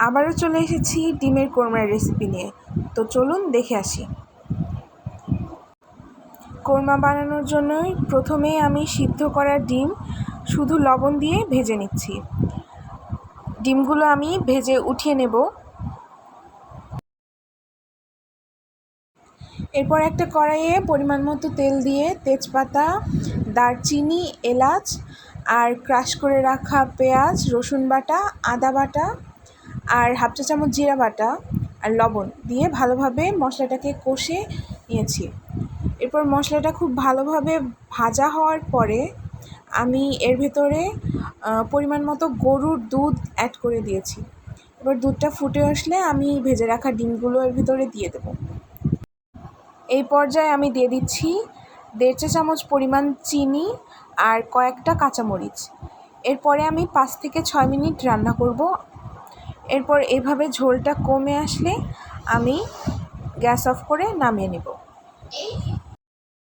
আবারও চলে এসেছি ডিমের কোরমার রেসিপি নিয়ে। তো চলুন দেখে আসি। কোরমা বানানোর জন্যই প্রথমেই আমি সিদ্ধ করা ডিম শুধু লবণ দিয়ে ভেজে নিচ্ছি। ডিমগুলো আমি ভেজে উঠিয়ে নেব। এরপর একটা কড়াইয়ে পরিমাণ মতো তেল দিয়ে তেজপাতা, দারচিনি, এলাচ আর ক্রাশ করে রাখা পেঁয়াজ, রসুন বাটা, আদা বাটা আর হাফ চা চামচ জিরা বাটা আর লবণ দিয়ে ভালোভাবে মশলাটাকে কষে নিয়েছি। এরপর মশলাটা খুব ভালোভাবে ভাজা হওয়ার পরে আমি এর ভেতরে পরিমাণ মতো গরুর দুধ অ্যাড করে দিয়েছি। এবার দুধটা ফুটে আসলে আমি ভেজে রাখা ডিমগুলো এর ভিতরে দিয়ে দেবো। এই পর্যায়ে আমি দিয়ে দিচ্ছি 1.5 চা চামচ পরিমাণ চিনি আর কয়েকটা কাঁচামরিচ। এরপরে আমি 5 থেকে 6 মিনিট রান্না করব। এরপর এভাবে ঝোলটা কমে আসলে আমি গ্যাস অফ করে নামিয়ে নেব।